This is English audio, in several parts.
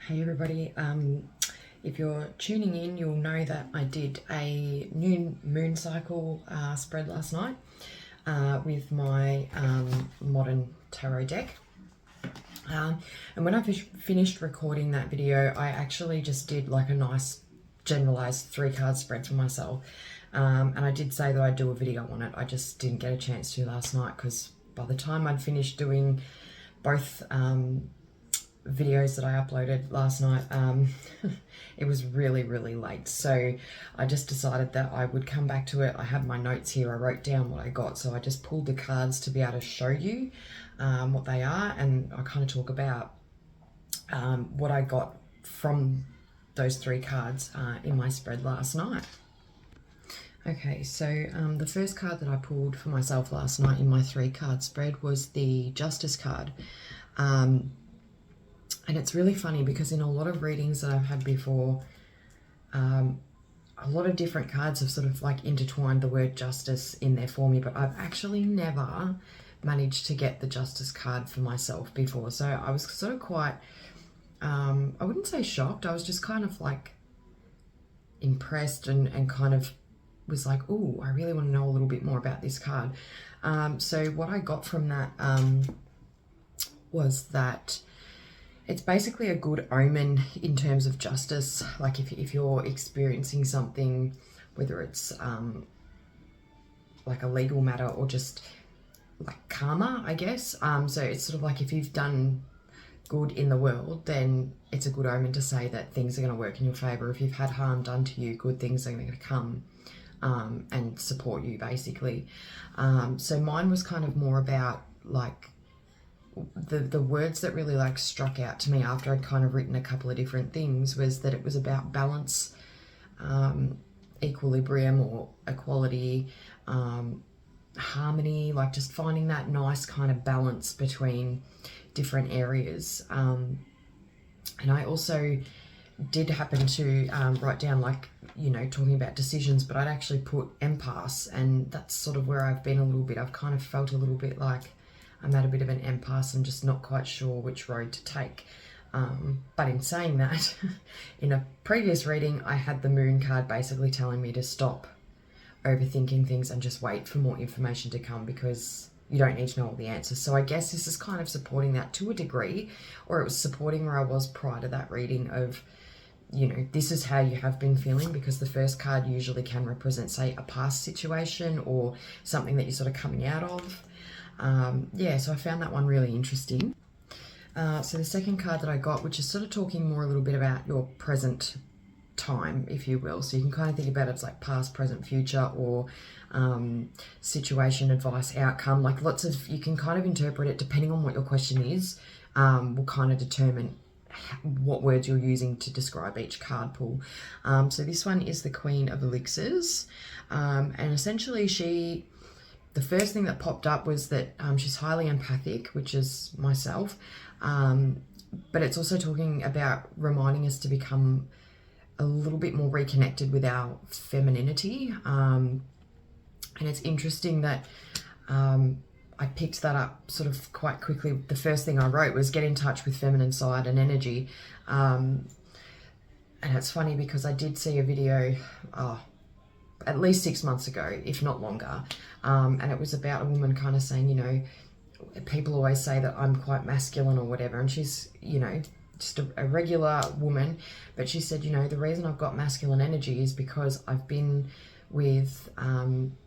Hey everybody, if you're tuning in, you'll know that I did a new moon cycle spread last night with my modern tarot deck. And when I finished recording that video, I actually just did like a nice generalized 3-card spread for myself. And I did say that I'd do a video on it. I just didn't get a chance to last night because by the time I'd finished doing both videos that I uploaded last night, it was really late, so I just decided that I would come back to it. I have my notes here, I wrote down what I got, so I just pulled the cards to be able to show you what they are, and I kind of talk about what I got from those 3 cards in my spread last night. Okay, so the first card that I pulled for myself last night in my 3-card spread was the Justice card. And it's really funny because in a lot of readings that I've had before, a lot of different cards have sort of like intertwined the word justice in there for me, but I've actually never managed to get the Justice card for myself before. So I was sort of quite, I wouldn't say shocked, I was just kind of like impressed and kind of was like, oh, I really want to know a little bit more about this card. So what I got from that was that it's basically a good omen in terms of justice. Like if you're experiencing something, whether it's like a legal matter or just like karma, I guess. So it's sort of like if you've done good in the world, then it's a good omen to say that things are going to work in your favor. If you've had harm done to you, good things are going to come and support you, basically. So mine was kind of more about like the words that really like struck out to me after I'd kind of written a couple of different things was that it was about balance, equilibrium or equality, harmony, like just finding that nice kind of balance between different areas. And I also did happen to write down, like, you know, talking about decisions, but I'd actually put impasse, and that's sort of where I've been a little bit. I've kind of felt a little bit like I'm at a bit of an impasse and just not quite sure which road to take. But in saying that, in a previous reading, I had the Moon card basically telling me to stop overthinking things and just wait for more information to come because you don't need to know all the answers. So I guess this is kind of supporting that to a degree, or it was supporting where I was prior to that reading of, you know, this is how you have been feeling, because the first card usually can represent, say, a past situation or something that you're sort of coming out of. Yeah, so I found that one really interesting. So the second card that I got, which is sort of talking more a little bit about your present time, if you will. So you can kind of think about it as like past, present, future, or situation, advice, outcome. Like lots of, you can kind of interpret it depending on what your question is, will kind of determine what words you're using to describe each card pull. So this one is the Queen of Elixirs, and essentially the first thing that popped up was that she's highly empathic, which is myself, but it's also talking about reminding us to become a little bit more reconnected with our femininity. And it's interesting that I picked that up sort of quite quickly. The first thing I wrote was get in touch with feminine side and energy. And it's funny because I did see a video at least 6 months ago, if not longer. And it was about a woman kind of saying, you know, people always say that I'm quite masculine or whatever. And she's, you know, just a regular woman. But she said, you know, the reason I've got masculine energy is because I've been with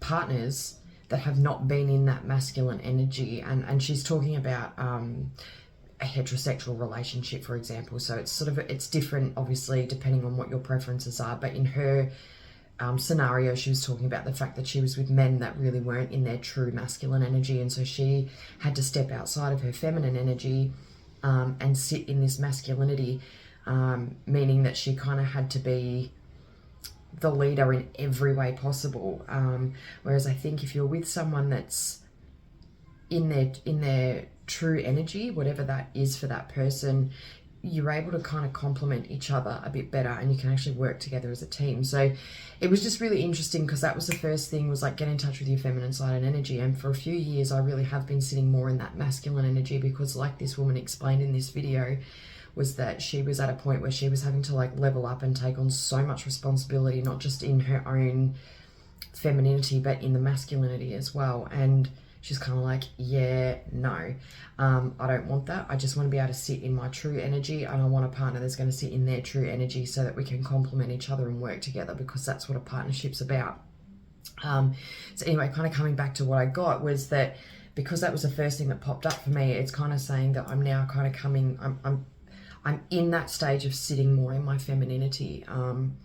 partners that have not been in that masculine energy. And she's talking about a heterosexual relationship, for example. So it's sort of, it's different, obviously, depending on what your preferences are. But in her scenario, she was talking about the fact that she was with men that really weren't in their true masculine energy, and so she had to step outside of her feminine energy and sit in this masculinity, meaning that she kind of had to be the leader in every way possible, whereas I think if you're with someone that's in their true energy, whatever that is for that person, you're able to kind of complement each other a bit better, and you can actually work together as a team. So it was just really interesting because that was the first thing, was like get in touch with your feminine side and energy. And for a few years I really have been sitting more in that masculine energy because, like this woman explained in this video, was that she was at a point where she was having to like level up and take on so much responsibility, not just in her own femininity but in the masculinity as well. And she's kind of like, yeah, no, I don't want that. I just want to be able to sit in my true energy, and I want a partner that's going to sit in their true energy so that we can complement each other and work together, because that's what a partnership's about. So anyway, kind of coming back to what I got was that because that was the first thing that popped up for me, it's kind of saying that I'm now kind of coming, I'm in that stage of sitting more in my femininity, and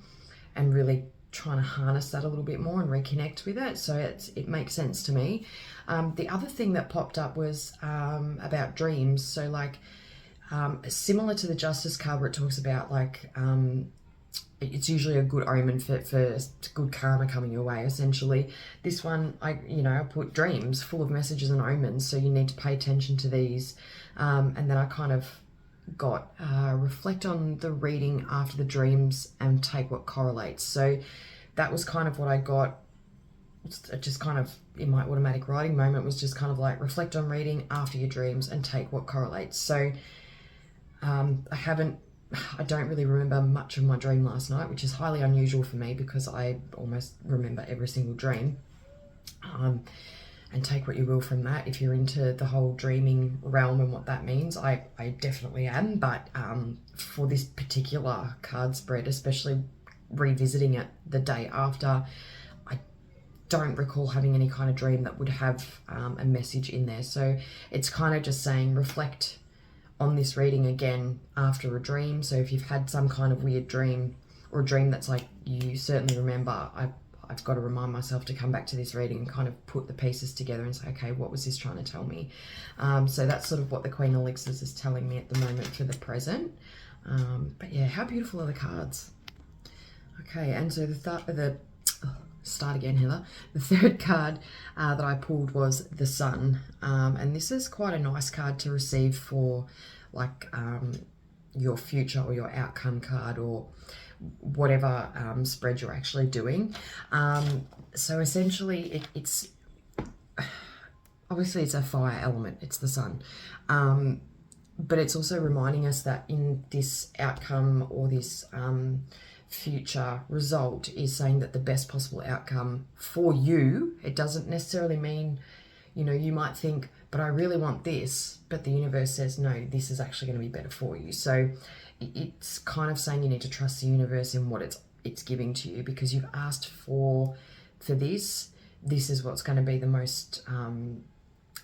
really trying to harness that a little bit more and reconnect with it. So it makes sense to me. The other thing that popped up was about dreams. So like similar to the Justice card where it talks about like it's usually a good omen for good karma coming your way, essentially. This one, I put dreams full of messages and omens, so you need to pay attention to these. And then I kind of got reflect on the reading after the dreams and take what correlates. So that was kind of what I got. Just kind of in my automatic writing moment was just kind of like reflect on reading after your dreams and take what correlates. So I don't really remember much of my dream last night, which is highly unusual for me because I almost remember every single dream. And take what you will from that. If you're into the whole dreaming realm and what that means, I definitely am. But for this particular card spread, especially revisiting it the day after, I don't recall having any kind of dream that would have a message in there. So it's kind of just saying reflect on this reading again after a dream. So if you've had some kind of weird dream, or a dream that's like you certainly remember, I've got to remind myself to come back to this reading and kind of put the pieces together and say, okay, what was this trying to tell me? So that's sort of what the Queen of Elixirs is telling me at the moment for the present. But yeah, how beautiful are the cards? Okay, and so start again, Heather. The third card that I pulled was the Sun. And this is quite a nice card to receive for like your future or your outcome card, or whatever spread you're actually doing. So essentially it's obviously it's a fire element, it's the Sun, but it's also reminding us that in this outcome or this future result is saying that the best possible outcome for you, it doesn't necessarily mean, you might think, but I really want this, but the universe says no, this is actually going to be better for you. So it's kind of saying you need to trust the universe in what it's giving to you, because you've asked for this is what's going to be the most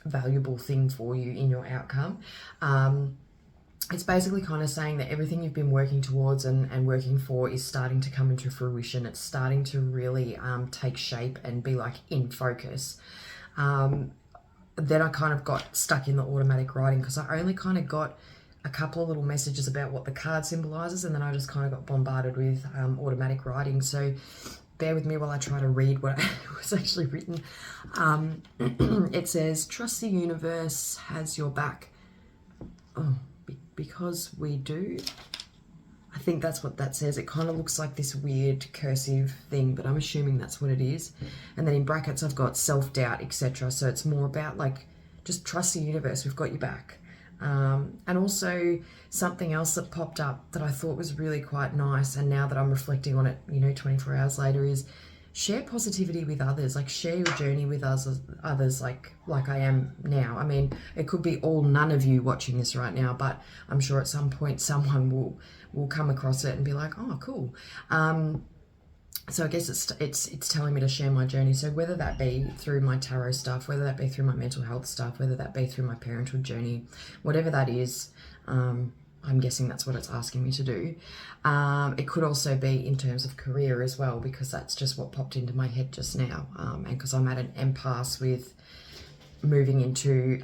valuable thing for you in your outcome. It's basically kind of saying that everything you've been working towards and working for is starting to come into fruition. It's starting to really take shape and be like in focus. Then I kind of got stuck in the automatic writing because I only kind of got a couple of little messages about what the card symbolizes, and then I just kind of got bombarded with automatic writing. So bear with me while I try to read what was actually written. It says, trust the universe has your back. Oh, because we do. I think that's what that says. It kind of looks like this weird cursive thing, but I'm assuming that's what it is. And then in brackets, I've got self-doubt, etc. So it's more about like, just trust the universe. We've got your back. And also something else that popped up that I thought was really quite nice, and now that I'm reflecting on it, 24 hours later, is share positivity with others. Like share your journey with others like I am now. I mean, it could be all none of you watching this right now, but I'm sure at some point someone will come across it and be like, oh, cool. So I guess it's telling me to share my journey. So whether that be through my tarot stuff, whether that be through my mental health stuff, whether that be through my parenthood journey, whatever that is, I'm guessing that's what it's asking me to do. It could also be in terms of career as well, because that's just what popped into my head just now. And because I'm at an impasse with moving into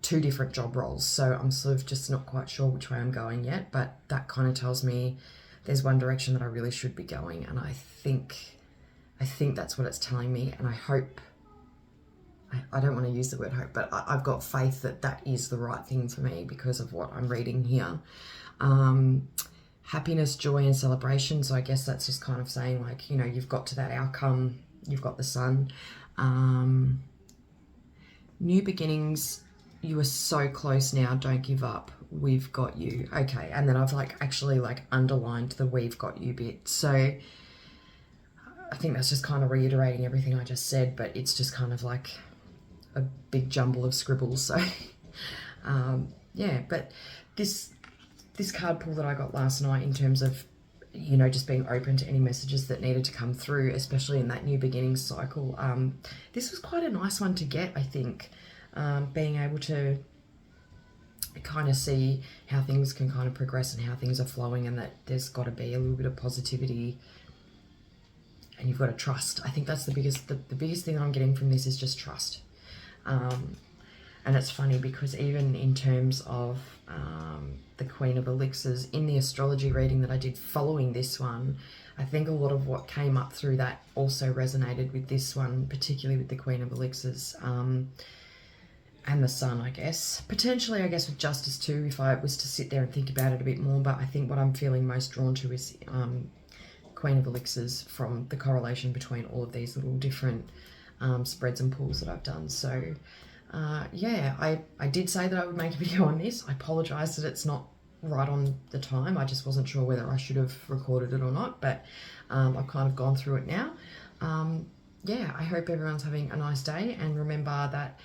2 different job roles. So I'm sort of just not quite sure which way I'm going yet, but that kind of tells me there's one direction that I really should be going. And I think that's what it's telling me. And I hope, I don't want to use the word hope, but I've got faith that that is the right thing for me because of what I'm reading here. Happiness, joy, and celebration. So I guess that's just kind of saying like, you've got to that outcome, you've got the Sun. New beginnings, you are so close now, don't give up. we've got you. Okay, and then I've like actually like underlined the we've got you bit. So I think that's just kind of reiterating everything I just said, but it's just kind of like a big jumble of scribbles. So yeah, but this card pull that I got last night, in terms of, you know, just being open to any messages that needed to come through, especially in that new beginning cycle, this was quite a nice one to get, I think. Being able to kind of see how things can kind of progress and how things are flowing, and that there's got to be a little bit of positivity, and you've got to trust. I think that's the biggest thing that I'm getting from this is just trust. And it's funny because even in terms of the Queen of Elixirs, in the astrology reading that I did following this one, I think a lot of what came up through that also resonated with this one, particularly with the Queen of Elixirs and the Sun, I guess. Potentially, I guess, with Justice too, if I was to sit there and think about it a bit more. But I think what I'm feeling most drawn to is Queen of Elixirs, from the correlation between all of these little different spreads and pulls that I've done. So yeah, I did say that I would make a video on this. I apologise that it's not right on the time. I just wasn't sure whether I should have recorded it or not, but I've kind of gone through it now. Yeah, I hope everyone's having a nice day, and remember that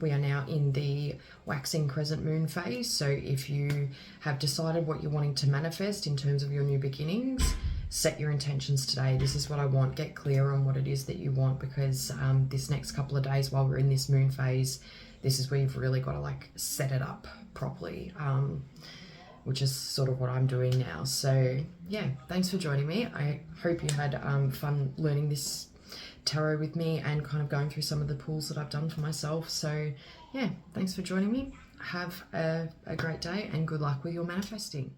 we are now in the waxing crescent moon phase. So if you have decided what you're wanting to manifest in terms of your new beginnings, set your intentions today. This is what I want. Get clear on what it is that you want, because this next couple of days while we're in this moon phase, this is where you've really got to like set it up properly, which is sort of what I'm doing now. So yeah, thanks for joining me. I hope you had fun learning this tarot with me and kind of going through some of the pulls that I've done for myself. So yeah, thanks for joining me. Have a great day and good luck with your manifesting.